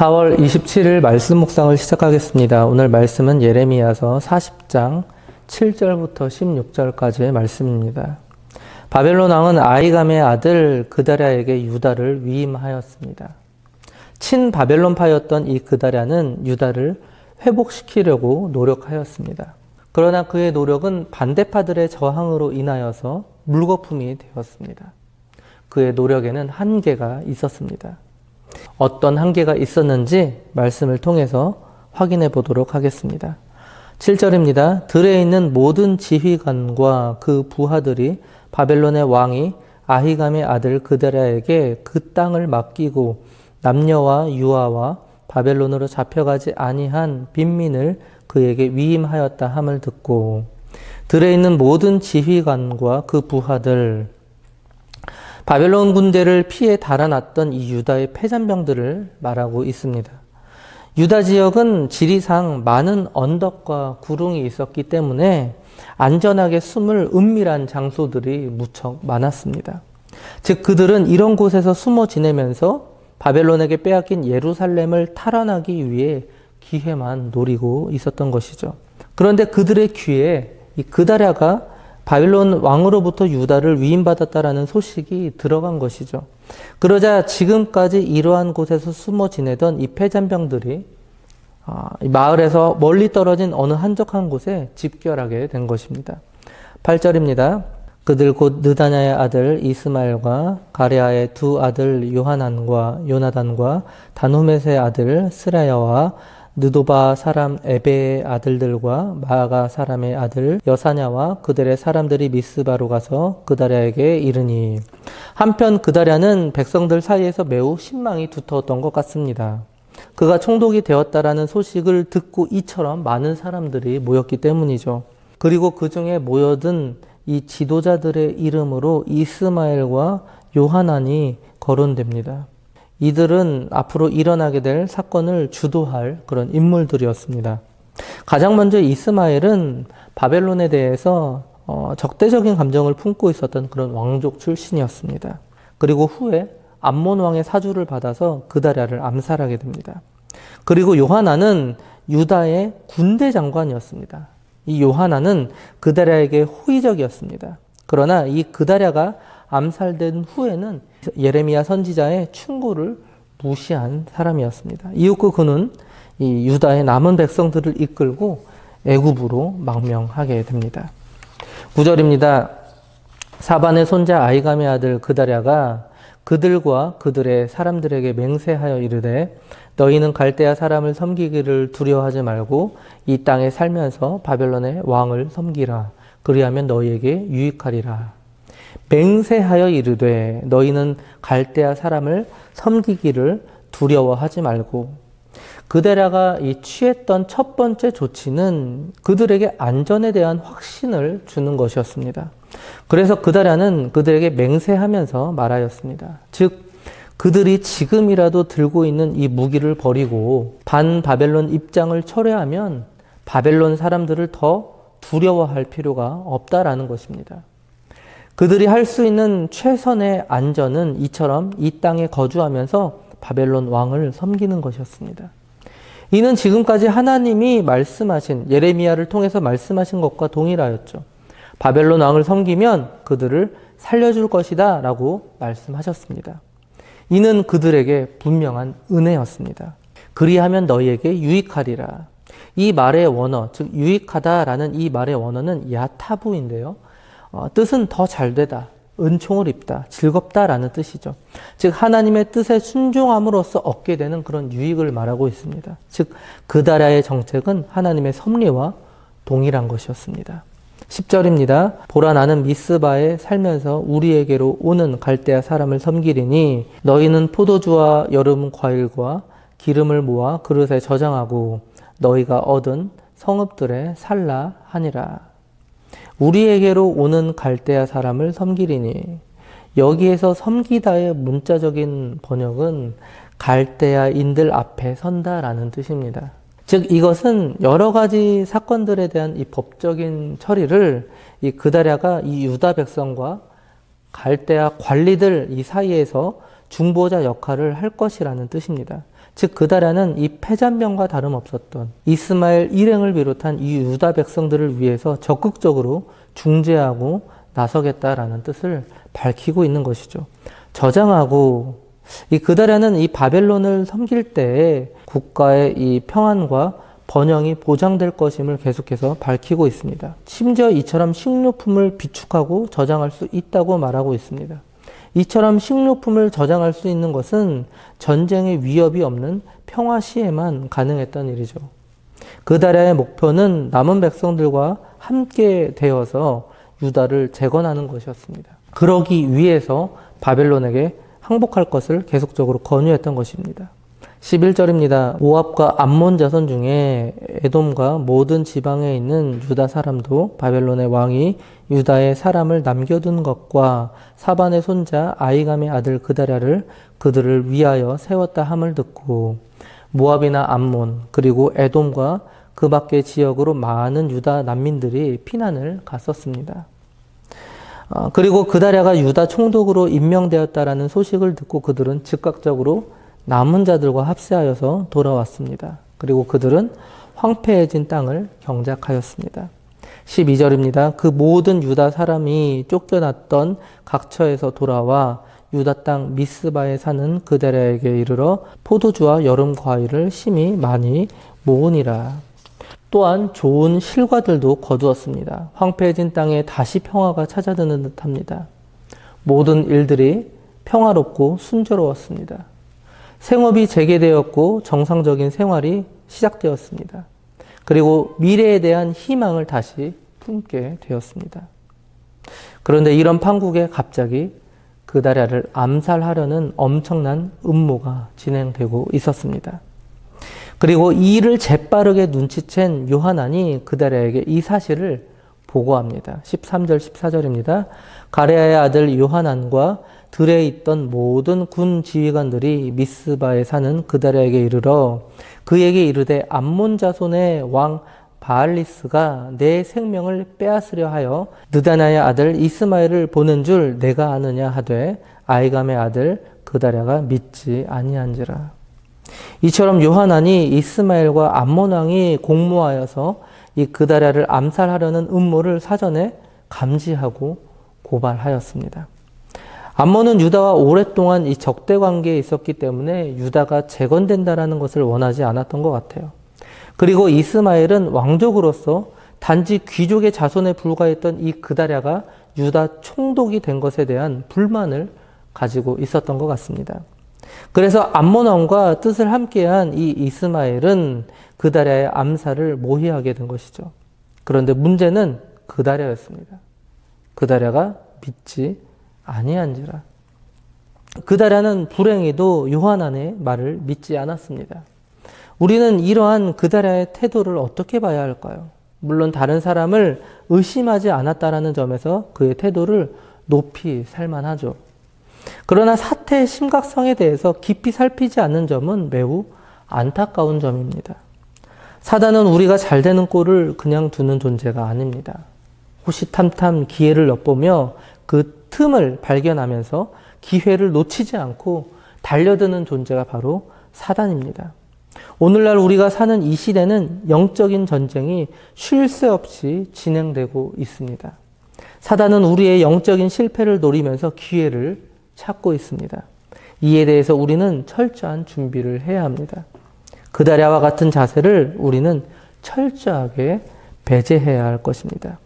4월 27일 말씀 묵상을 시작하겠습니다. 오늘 말씀은 예레미야서 40장 7절부터 16절까지의 말씀입니다. 바벨론 왕은 아히감의 아들 그다랴에게 유다를 위임하였습니다. 친 바벨론파였던 이 그다랴는 유다를 회복시키려고 노력하였습니다. 그러나 그의 노력은 반대파들의 저항으로 인하여서 물거품이 되었습니다. 그의 노력에는 한계가 있었습니다. 어떤 한계가 있었는지 말씀을 통해서 확인해 보도록 하겠습니다. 7절입니다. 들에 있는 모든 지휘관과 그 부하들이 바벨론의 왕이 아히감의 아들 그다랴에게 그 땅을 맡기고 남녀와 유아와 바벨론으로 잡혀가지 아니한 빈민을 그에게 위임하였다 함을 듣고, 들에 있는 모든 지휘관과 그 부하들, 바벨론 군대를 피해 달아났던 이 유다의 패잔병들을 말하고 있습니다. 유다 지역은 지리상 많은 언덕과 구릉이 있었기 때문에 안전하게 숨을 은밀한 장소들이 무척 많았습니다. 즉 그들은 이런 곳에서 숨어 지내면서 바벨론에게 빼앗긴 예루살렘을 탈환하기 위해 기회만 노리고 있었던 것이죠. 그런데 그들의 귀에 이 그다랴가 바벨론 왕으로부터 유다를 위임받았다라는 소식이 들어간 것이죠. 그러자 지금까지 이러한 곳에서 숨어 지내던 이 패잔병들이 마을에서 멀리 떨어진 어느 한적한 곳에 집결하게 된 것입니다. 8절입니다. 그들 곧 느다냐의 아들 이스마엘과 가레아의 두 아들 요하난과 요나단과 단후멧의 아들 스라야와 느도바 사람 에베의 아들들과 마아가 사람의 아들 여사냐와 그들의 사람들이 미스바로 가서 그다랴에게 이르니, 한편 그다랴는 백성들 사이에서 매우 신망이 두터웠던 것 같습니다. 그가 총독이 되었다라는 소식을 듣고 이처럼 많은 사람들이 모였기 때문이죠. 그리고 그 중에 모여든 이 지도자들의 이름으로 이스마엘과 요하난이 거론됩니다. 이들은 앞으로 일어나게 될 사건을 주도할 그런 인물들이었습니다. 가장 먼저 이스마엘은 바벨론에 대해서 적대적인 감정을 품고 있었던 그런 왕족 출신이었습니다. 그리고 후에 암몬 왕의 사주를 받아서 그다랴를 암살하게 됩니다. 그리고 요하난은 유다의 군대 장관이었습니다. 이 요하난은 그다랴에게 호의적이었습니다. 그러나 이 그다랴가 암살된 후에는 예레미야 선지자의 충고를 무시한 사람이었습니다. 이윽고 그는 이 유다의 남은 백성들을 이끌고 애굽으로 망명하게 됩니다. 9절입니다. 사반의 손자 아히감의 아들 그다랴가 그들과 그들의 사람들에게 맹세하여 이르되, 너희는 갈대아 사람을 섬기기를 두려워하지 말고 이 땅에 살면서 바벨론의 왕을 섬기라. 그리하면 너희에게 유익하리라. 맹세하여 이르되 너희는 갈대아 사람을 섬기기를 두려워하지 말고. 그다랴가 이 취했던 첫 번째 조치는 그들에게 안전에 대한 확신을 주는 것이었습니다. 그래서 그다랴는 그들에게 맹세하면서 말하였습니다. 즉 그들이 지금이라도 들고 있는 이 무기를 버리고 반바벨론 입장을 철회하면 바벨론 사람들을 더 두려워할 필요가 없다라는 것입니다. 그들이 할 수 있는 최선의 안전은 이처럼 이 땅에 거주하면서 바벨론 왕을 섬기는 것이었습니다. 이는 지금까지 하나님이 말씀하신, 예레미야를 통해서 말씀하신 것과 동일하였죠. 바벨론 왕을 섬기면 그들을 살려줄 것이다 라고 말씀하셨습니다. 이는 그들에게 분명한 은혜였습니다. 그리하면 너희에게 유익하리라. 이 말의 원어, 즉 유익하다라는 이 말의 원어는 야타부인데요. 뜻은 더 잘되다, 은총을 입다, 즐겁다라는 뜻이죠. 즉 하나님의 뜻에 순종함으로써 얻게 되는 그런 유익을 말하고 있습니다. 즉 그다랴의 정책은 하나님의 섭리와 동일한 것이었습니다. 10절입니다. 보라, 나는 미스바에 살면서 우리에게로 오는 갈대아 사람을 섬기리니 너희는 포도주와 여름 과일과 기름을 모아 그릇에 저장하고 너희가 얻은 성읍들에 살라 하니라. 우리에게로 오는 갈대아 사람을 섬기리니, 여기에서 섬기다의 문자적인 번역은 갈대아인들 앞에 선다라는 뜻입니다. 즉 이것은 여러 가지 사건들에 대한 이 법적인 처리를 이 그다랴가 이 유다 백성과 갈대아 관리들 이 사이에서 중보자 역할을 할 것이라는 뜻입니다. 즉 그다라는 이 패잔병과 다름없었던 이스마엘 일행을 비롯한 이 유다 백성들을 위해서 적극적으로 중재하고 나서겠다라는 뜻을 밝히고 있는 것이죠. 저장하고 이 그다라는 이 바벨론을 섬길 때에 국가의 이 평안과 번영이 보장될 것임을 계속해서 밝히고 있습니다. 심지어 이처럼 식료품을 비축하고 저장할 수 있다고 말하고 있습니다. 이처럼 식료품을 저장할 수 있는 것은 전쟁의 위협이 없는 평화 시에만 가능했던 일이죠. 그다라의 목표는 남은 백성들과 함께 되어서 유다를 재건하는 것이었습니다. 그러기 위해서 바벨론에게 항복할 것을 계속적으로 권유했던 것입니다. 11절입니다. 모압과 암몬 자손 중에 에돔과 모든 지방에 있는 유다 사람도 바벨론의 왕이 유다의 사람을 남겨둔 것과 사반의 손자 아이감의 아들 그다랴를 그들을 위하여 세웠다 함을 듣고 모압이나 암몬 그리고 에돔과 그 밖의 지역으로 많은 유다 난민들이 피난을 갔었습니다. 그리고 그다랴가 유다 총독으로 임명되었다라는 소식을 듣고 그들은 즉각적으로 남은 자들과 합세하여서 돌아왔습니다. 그리고 그들은 황폐해진 땅을 경작하였습니다. 12절입니다. 그 모든 유다 사람이 쫓겨났던 각처에서 돌아와 유다 땅 미스바에 사는 그다랴에게 이르러 포도주와 여름 과일을 심히 많이 모으니라. 또한 좋은 실과들도 거두었습니다. 황폐해진 땅에 다시 평화가 찾아드는 듯합니다. 모든 일들이 평화롭고 순조로웠습니다. 생업이 재개되었고 정상적인 생활이 시작되었습니다. 그리고 미래에 대한 희망을 다시 품게 되었습니다. 그런데 이런 판국에 갑자기 그다랴를 암살하려는 엄청난 음모가 진행되고 있었습니다. 그리고 이 일을 재빠르게 눈치챈 요하난이 그다랴에게 이 사실을 보고합니다. 13절 14절입니다. 가레아의 아들 요하난과 들에 있던 모든 군 지휘관들이 미스바에 사는 그다랴에게 이르러 그에게 이르되 암몬 자손의 왕 바알리스가 내 생명을 빼앗으려 하여 느다나의 아들 이스마엘을 보낸 줄 내가 아느냐 하되 아이감의 아들 그다랴가 믿지 아니한지라. 이처럼 요하난이 이스마엘과 암몬 왕이 공모하여서 이 그다랴를 암살하려는 음모를 사전에 감지하고 고발하였습니다. 암몬은 유다와 오랫동안 이 적대 관계에 있었기 때문에 유다가 재건된다라는 것을 원하지 않았던 것 같아요. 그리고 이스마엘은 왕족으로서 단지 귀족의 자손에 불과했던 이 그다랴가 유다 총독이 된 것에 대한 불만을 가지고 있었던 것 같습니다. 그래서 암몬 왕과 뜻을 함께한 이 이스마엘은 그다랴의 암살을 모의하게 된 것이죠. 그런데 문제는 그다랴였습니다. 그다랴가 믿지 아니한지라. 그다랴는 불행히도 요하난의 말을 믿지 않았습니다. 우리는 이러한 그다랴의 태도를 어떻게 봐야 할까요? 물론 다른 사람을 의심하지 않았다라는 점에서 그의 태도를 높이 살만하죠. 그러나 사태의 심각성에 대해서 깊이 살피지 않는 점은 매우 안타까운 점입니다. 사단은 우리가 잘 되는 꼴을 그냥 두는 존재가 아닙니다. 호시탐탐 기회를 엿보며 그 틈을 발견하면서 기회를 놓치지 않고 달려드는 존재가 바로 사단입니다. 오늘날 우리가 사는 이 시대는 영적인 전쟁이 쉴 새 없이 진행되고 있습니다. 사단은 우리의 영적인 실패를 노리면서 기회를 찾고 있습니다. 이에 대해서 우리는 철저한 준비를 해야 합니다. 그다랴와 같은 자세를 우리는 철저하게 배제해야 할 것입니다.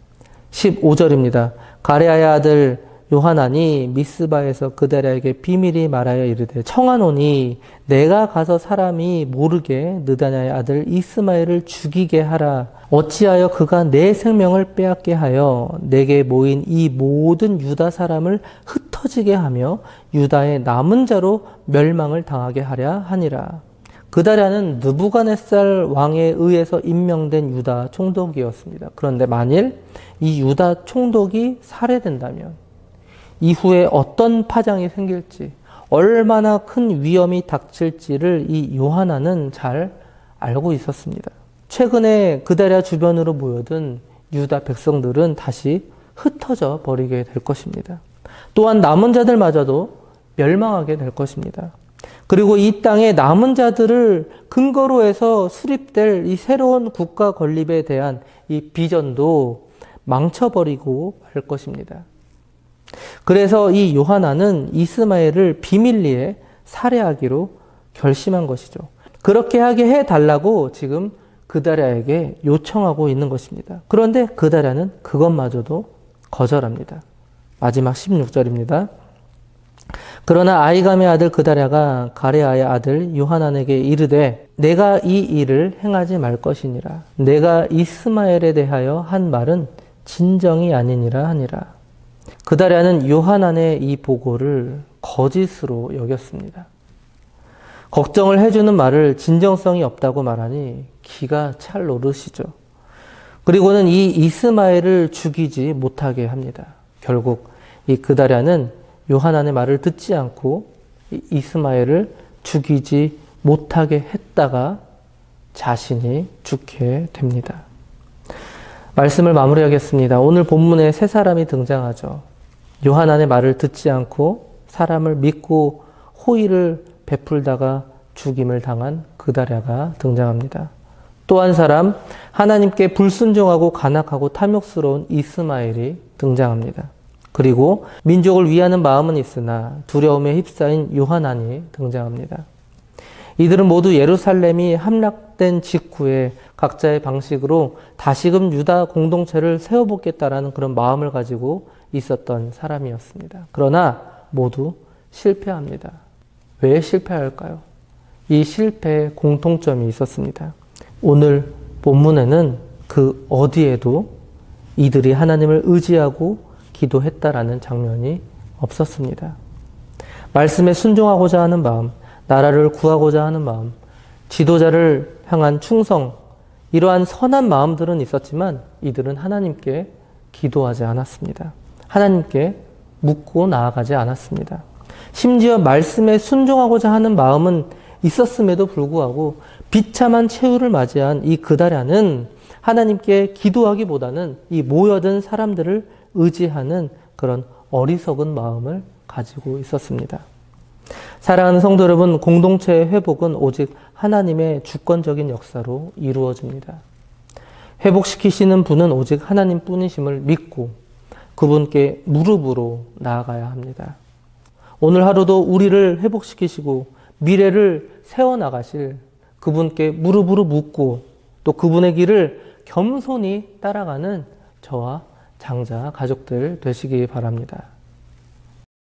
15절입니다. 가레아의 아들 요하난이 미스바에서 그다랴에게 비밀이 말하여 이르되 청하노니 내가 가서 사람이 모르게 느다냐의 아들 이스마엘을 죽이게 하라. 어찌하여 그가 내 생명을 빼앗게 하여 내게 모인 이 모든 유다 사람을 흩어지게 하며 유다의 남은 자로 멸망을 당하게 하랴 하니라. 그다랴는 느부갓네살 왕에 의해서 임명된 유다 총독이었습니다. 그런데 만일 이 유다 총독이 살해된다면 이후에 어떤 파장이 생길지, 얼마나 큰 위험이 닥칠지를 이 요하난은 잘 알고 있었습니다. 최근에 그다랴 주변으로 모여든 유다 백성들은 다시 흩어져 버리게 될 것입니다. 또한 남은 자들마저도 멸망하게 될 것입니다. 그리고 이 땅의 남은 자들을 근거로 해서 수립될 이 새로운 국가 건립에 대한 이 비전도 망쳐버리고 말 것입니다. 그래서 이 요하나는 이스마엘을 비밀리에 살해하기로 결심한 것이죠. 그렇게 하게 해달라고 지금 그다랴에게 요청하고 있는 것입니다. 그런데 그다랴는 그것마저도 거절합니다. 마지막 16절입니다. 그러나 아히감의 아들 그다랴가 가레아의 아들 요하난에게 이르되 내가 이 일을 행하지 말 것이니라. 내가 이스마엘에 대하여 한 말은 진정이 아니니라 하니라. 그다랴는 요하난의 이 보고를 거짓으로 여겼습니다. 걱정을 해주는 말을 진정성이 없다고 말하니 기가 찰 노릇이죠. 그리고는 이 이스마엘을 죽이지 못하게 합니다. 결국 이 그다랴는 요하난의 말을 듣지 않고 이스마엘을 죽이지 못하게 했다가 자신이 죽게 됩니다. 말씀을 마무리하겠습니다. 오늘 본문에 세 사람이 등장하죠. 요하난의 말을 듣지 않고 사람을 믿고 호의를 베풀다가 죽임을 당한 그다랴가 등장합니다. 또 한 사람, 하나님께 불순종하고 간악하고 탐욕스러운 이스마엘이 등장합니다. 그리고 민족을 위하는 마음은 있으나 두려움에 휩싸인 요하난이 등장합니다. 이들은 모두 예루살렘이 함락된 직후에 각자의 방식으로 다시금 유다 공동체를 세워보겠다라는 그런 마음을 가지고 있었던 사람이었습니다. 그러나 모두 실패합니다. 왜 실패할까요? 이 실패에 공통점이 있었습니다. 오늘 본문에는 그 어디에도 이들이 하나님을 의지하고 기도했다라는 장면이 없었습니다. 말씀에 순종하고자 하는 마음, 나라를 구하고자 하는 마음, 지도자를 향한 충성, 이러한 선한 마음들은 있었지만 이들은 하나님께 기도하지 않았습니다. 하나님께 묻고 나아가지 않았습니다. 심지어 말씀에 순종하고자 하는 마음은 있었음에도 불구하고 비참한 최후를 맞이한 이 그다랴는 하나님께 기도하기보다는 이 모여든 사람들을 의지하는 그런 어리석은 마음을 가지고 있었습니다. 사랑하는 성도 여러분, 공동체의 회복은 오직 하나님의 주권적인 역사로 이루어집니다. 회복시키시는 분은 오직 하나님 뿐이심을 믿고 그분께 무릎으로 나아가야 합니다. 오늘 하루도 우리를 회복시키시고 미래를 세워나가실 그분께 무릎으로 묻고 또 그분의 길을 겸손히 따라가는 저와 장자 가족들 되시기 바랍니다.